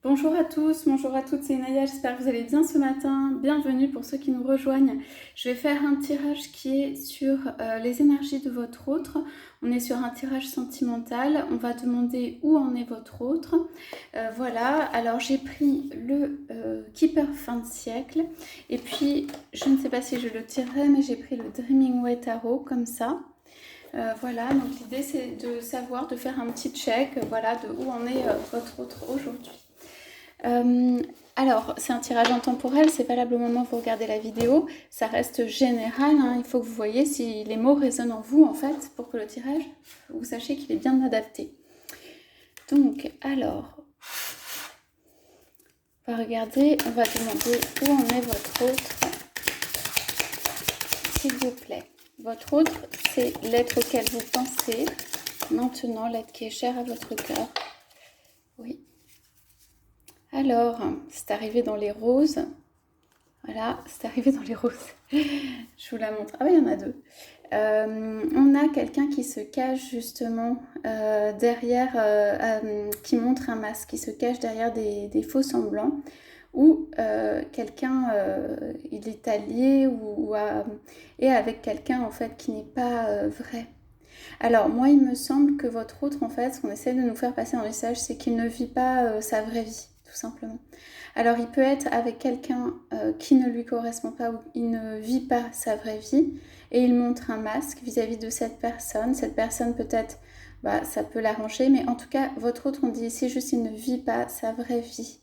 Bonjour à tous, bonjour à toutes, c'est Naya, j'espère que vous allez bien ce matin. Bienvenue pour ceux qui nous rejoignent. Je vais faire un tirage qui est sur les énergies de votre autre. On est sur un tirage sentimental, on va demander où en est votre autre. Voilà, alors j'ai pris le Keeper fin de siècle. Et puis, je ne sais pas si je le tirerai, mais j'ai pris le Dreaming Way Tarot comme ça. Voilà, donc l'idée c'est de savoir, de faire un petit check, voilà, de où en est votre autre aujourd'hui. Alors, c'est un tirage intemporel, c'est valable au moment où vous regardez la vidéo. Ça reste général, hein, il faut que vous voyez si les mots résonnent en vous, en fait, pour que le tirage, vous sachiez qu'il est bien adapté. Donc, alors, on va regarder, on va demander où en est votre autre, s'il vous plaît. Votre autre, c'est l'être auquel vous pensez, maintenant, l'être qui est cher à votre cœur. Oui. Alors, c'est arrivé dans les roses. Voilà, c'est arrivé dans les roses. Je vous la montre. Ah oui, il y en a deux. On a quelqu'un qui se cache justement derrière, qui montre un masque, qui se cache derrière des faux semblants, ou quelqu'un, il est allié et avec quelqu'un en fait qui n'est pas vrai. Alors moi, il me semble que votre autre, en fait, ce qu'on essaie de nous faire passer en message, c'est qu'il ne vit pas sa vraie vie, tout simplement. Alors il peut être avec quelqu'un qui ne lui correspond pas ou il ne vit pas sa vraie vie et il montre un masque vis-à-vis de cette personne. Cette personne peut-être, ça peut l'arranger, mais en tout cas, votre autre, on dit ici juste il ne vit pas sa vraie vie.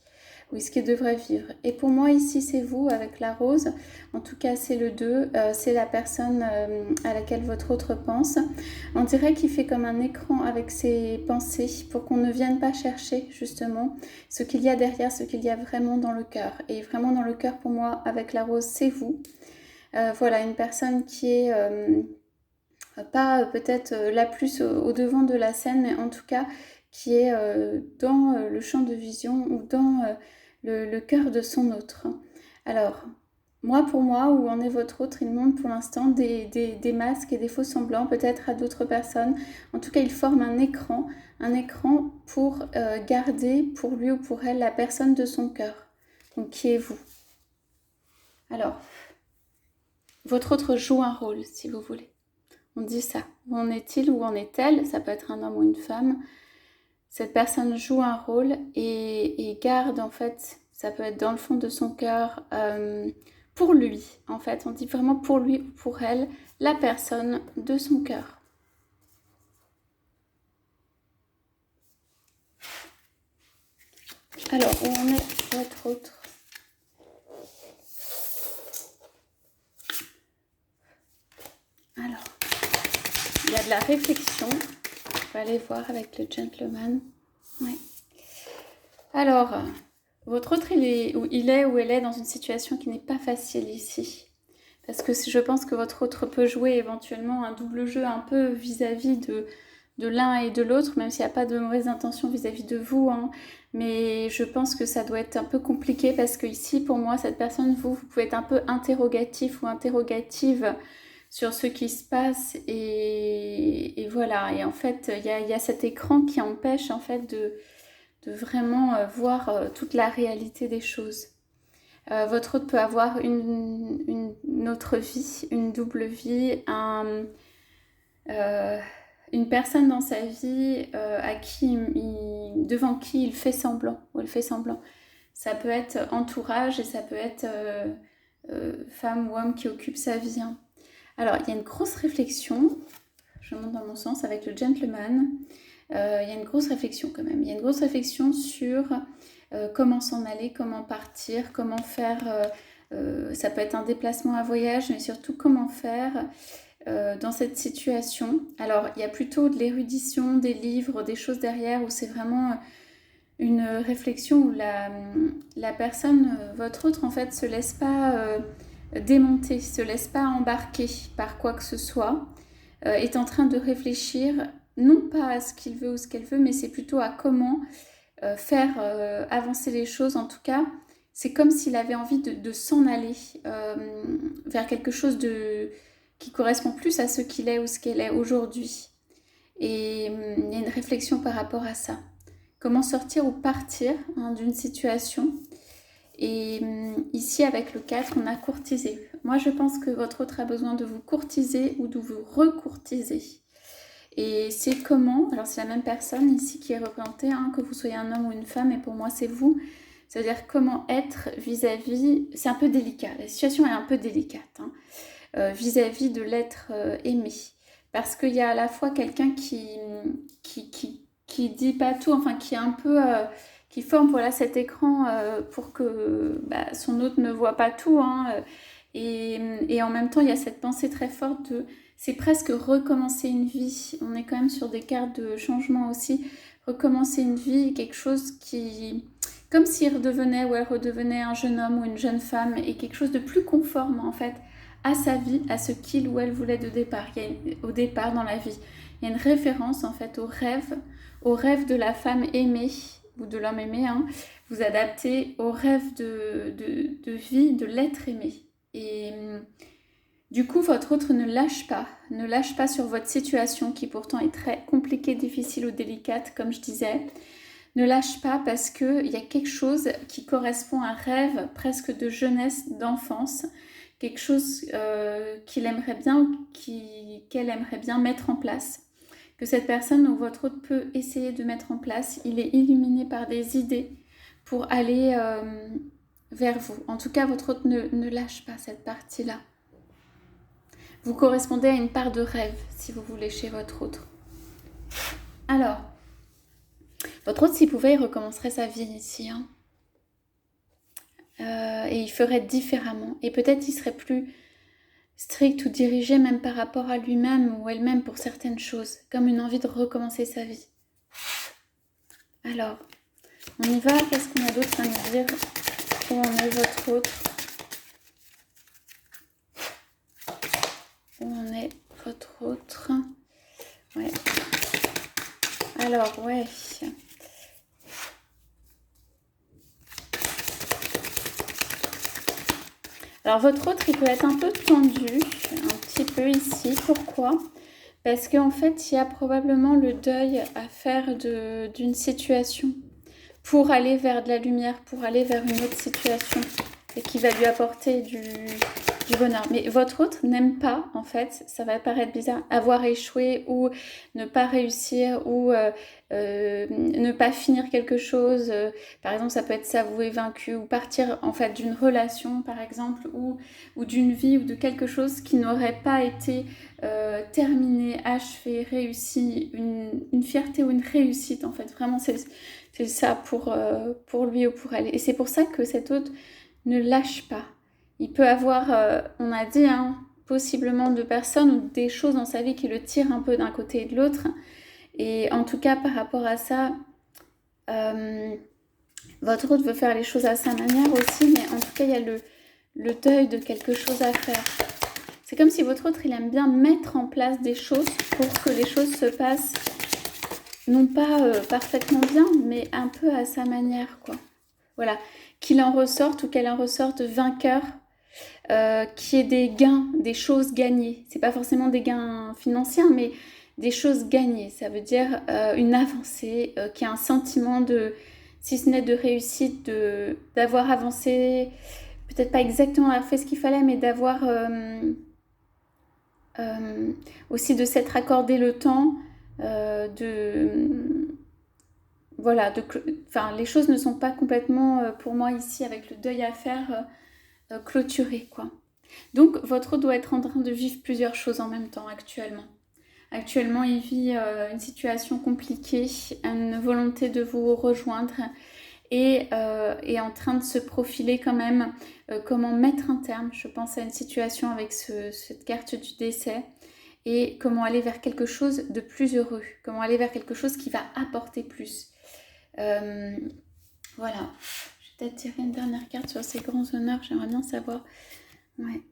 Oui, ce qu'il devrait vivre. Et pour moi, ici, c'est vous avec la rose. En tout cas, c'est le 2. C'est la personne à laquelle votre autre pense. On dirait qu'il fait comme un écran avec ses pensées pour qu'on ne vienne pas chercher, justement, ce qu'il y a derrière, ce qu'il y a vraiment dans le cœur. Et vraiment dans le cœur, pour moi, avec la rose, c'est vous. Voilà, une personne qui est pas peut-être la plus au devant de la scène, mais en tout cas qui est dans le champ de vision ou dans le cœur de son autre. Alors, moi, pour moi, où en est votre autre, il montre pour l'instant des masques et des faux semblants, peut-être à d'autres personnes. En tout cas, il forme un écran pour garder pour lui ou pour elle la personne de son cœur. Donc, qui est vous. Alors, votre autre joue un rôle, si vous voulez. On dit ça. Où en est-il, où en est-elle? Ça peut être un homme ou une femme. Cette personne joue un rôle et garde, en fait, ça peut être dans le fond de son cœur, pour lui. En fait, on dit vraiment pour lui ou pour elle, la personne de son cœur. Alors, où en est votre autre? Alors, il y a de la réflexion. On va aller voir avec le gentleman. Ouais. Alors, votre autre, il est ou elle est dans une situation qui n'est pas facile ici. Parce que je pense que votre autre peut jouer éventuellement un double jeu un peu vis-à-vis de l'un et de l'autre, même s'il n'y a pas de mauvaises intentions vis-à-vis de vous. Hein. Mais je pense que ça doit être un peu compliqué parce que ici, pour moi, cette personne, vous pouvez être un peu interrogatif ou interrogative sur ce qui se passe. Et voilà. Et en fait, il y a cet écran qui empêche en fait de vraiment voir toute la réalité des choses. Votre autre peut avoir une autre vie, une double vie, une personne dans sa vie devant qui il fait semblant, ou elle fait semblant. Ça peut être entourage et ça peut être femme ou homme qui occupe sa vie. Hein. Alors, il y a une grosse réflexion, je monte dans mon sens avec le gentleman. Il y a une grosse réflexion quand même. Il y a une grosse réflexion sur comment s'en aller, comment partir, comment faire. Ça peut être un déplacement à voyage, mais surtout comment faire dans cette situation. Alors, il y a plutôt de l'érudition, des livres, des choses derrière où c'est vraiment une réflexion où la personne, votre autre en fait, se laisse pas démonter, se laisse pas embarquer par quoi que ce soit, est en train de réfléchir non pas à ce qu'il veut ou ce qu'elle veut, mais c'est plutôt à comment faire avancer les choses. En tout cas, c'est comme s'il avait envie de s'en aller vers quelque chose qui correspond plus à ce qu'il est ou ce qu'elle est aujourd'hui. Et il y a une réflexion par rapport à ça. comment sortir ou partir d'une situation. Et ici, avec le 4, on a courtisé. Moi, je pense que votre autre a besoin de vous courtiser ou de vous recourtiser. Et c'est comment, alors c'est la même personne ici qui est représentée, que vous soyez un homme ou une femme, et pour moi c'est vous. C'est-à-dire comment être vis-à-vis, c'est un peu délicat, la situation est un peu délicate, vis-à-vis de l'être aimé. Parce qu'il y a à la fois quelqu'un qui dit pas tout, enfin qui est un peu... qui forme voilà, cet écran pour que son hôte ne voit pas tout. Et en même temps, il y a cette pensée très forte de... C'est presque recommencer une vie. On est quand même sur des cartes de changement aussi. Recommencer une vie, quelque chose qui... Comme s'il redevenait ou elle redevenait un jeune homme ou une jeune femme et quelque chose de plus conforme en fait à sa vie, à ce qu'il ou elle voulait de départ. Au départ dans la vie. Il y a une référence en fait au rêve de la femme aimée ou de l'homme aimé. Vous adaptez au rêve de vie de l'être aimé. Et du coup, votre autre ne lâche pas sur votre situation qui pourtant est très compliquée, difficile ou délicate, comme je disais. Ne lâche pas parce qu'il y a quelque chose qui correspond à un rêve presque de jeunesse, d'enfance, quelque chose qu'il aimerait bien, qu'elle aimerait bien mettre en place, que cette personne ou votre autre peut essayer de mettre en place. Il est illuminé par des idées pour aller vers vous. En tout cas, votre autre ne lâche pas cette partie-là. Vous correspondez à une part de rêve, si vous voulez, chez votre autre. Alors, votre autre, s'il pouvait, il recommencerait sa vie ici. Et il ferait différemment. Et peut-être il serait plus strict ou dirigé même par rapport à lui-même ou elle-même pour certaines choses. Comme une envie de recommencer sa vie. Alors, on y va. Qu'est-ce qu'on a d'autre à nous dire? Où en est votre autre? Où en est votre autre? Ouais. Alors, ouais. Alors, votre autre, il peut être un peu tendu, un petit peu ici. Pourquoi? Parce qu'en fait, il y a probablement le deuil à faire d'une situation pour aller vers de la lumière, pour aller vers une autre situation et qui va lui apporter du bonheur. Mais votre autre n'aime pas, en fait, ça va paraître bizarre, avoir échoué ou ne pas réussir ou ne pas finir quelque chose. Par exemple, ça peut être s'avouer vaincu ou partir en fait d'une relation, par exemple, ou d'une vie ou de quelque chose qui n'aurait pas été terminé, achevé, réussi, une fierté ou une réussite, en fait. Vraiment, c'est ça pour lui ou pour elle. Et c'est pour ça que cet autre ne lâche pas. Il peut avoir, on a dit, possiblement deux personnes ou des choses dans sa vie qui le tirent un peu d'un côté et de l'autre. Et en tout cas, par rapport à ça, votre autre veut faire les choses à sa manière aussi, mais en tout cas, il y a le deuil de quelque chose à faire. C'est comme si votre autre, il aime bien mettre en place des choses pour que les choses se passent, non pas parfaitement bien, mais un peu à sa manière, quoi. Voilà, qu'il en ressorte ou qu'elle en ressorte vainqueur, qu'il y ait des gains, des choses gagnées. C'est pas forcément des gains financiers, mais des choses gagnées. Ça veut dire une avancée, qu'il y a un sentiment de, si ce n'est de réussite, d'avoir avancé, peut-être pas exactement avoir fait ce qu'il fallait, mais d'avoir aussi de s'être accordé le temps, voilà, enfin, les choses ne sont pas complètement, pour moi ici, avec le deuil à faire, clôturées, quoi. Donc, votre autre doit être en train de vivre plusieurs choses en même temps actuellement. Actuellement, il vit une situation compliquée, une volonté de vous rejoindre et est en train de se profiler quand même comment mettre un terme, je pense, à une situation avec cette carte du décès et comment aller vers quelque chose de plus heureux, comment aller vers quelque chose qui va apporter plus. Voilà, je vais peut-être tirer une dernière carte sur ces grands honneurs, j'aimerais bien savoir. Ouais.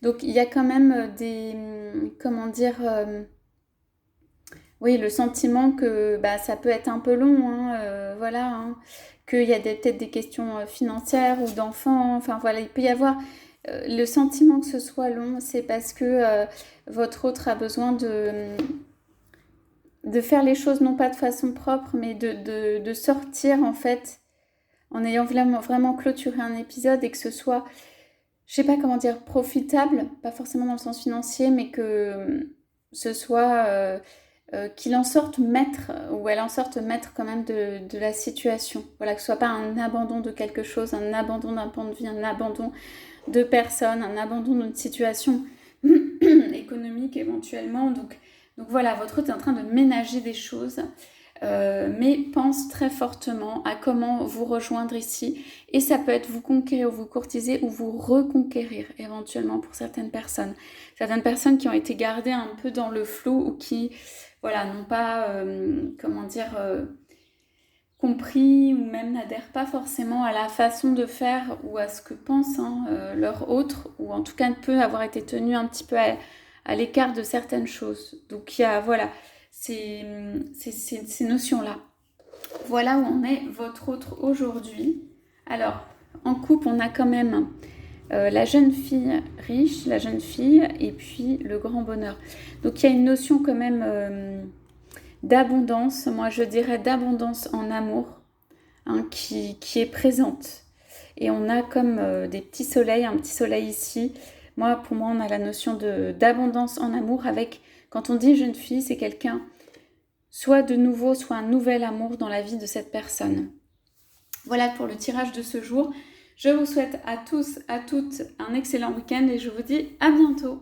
Donc il y a quand même des, comment dire, oui, le sentiment que ça peut être un peu long, voilà, qu'il y a peut-être des questions financières ou d'enfants, enfin voilà, il peut y avoir le sentiment que ce soit long, c'est parce que votre autre a besoin de faire les choses non pas de façon propre, mais de sortir en fait, en ayant vraiment clôturé un épisode et que ce soit, je sais pas comment dire, profitable, pas forcément dans le sens financier, mais que ce soit qu'il en sorte maître, ou elle en sorte maître quand même de la situation. Voilà, que ce soit pas un abandon de quelque chose, un abandon d'un point de vie, un abandon de personnes, un abandon d'une situation économique éventuellement. Donc voilà, votre hôte est en train de ménager des choses. Mais pense très fortement à comment vous rejoindre ici. Et ça peut être vous conquérir ou vous courtiser ou vous reconquérir éventuellement pour certaines personnes. Certaines personnes qui ont été gardées un peu dans le flou ou qui, voilà, n'ont pas, compris ou même n'adhèrent pas forcément à la façon de faire ou à ce que pense leur autre, ou en tout cas peut avoir été tenu un petit peu à l'écart de certaines choses. Donc il y a, voilà, ces notions-là. Voilà où en est votre autre aujourd'hui. Alors, en couple, on a quand même la jeune fille riche, la jeune fille, et puis le grand bonheur. Donc il y a une notion quand même d'abondance, moi je dirais d'abondance en amour, hein, qui est présente. Et on a comme des petits soleils, un petit soleil ici. Pour moi, on a la notion d'abondance en amour avec, quand on dit jeune fille, c'est quelqu'un soit de nouveau, soit un nouvel amour dans la vie de cette personne. Voilà pour le tirage de ce jour. Je vous souhaite à tous, à toutes un excellent week-end et je vous dis à bientôt.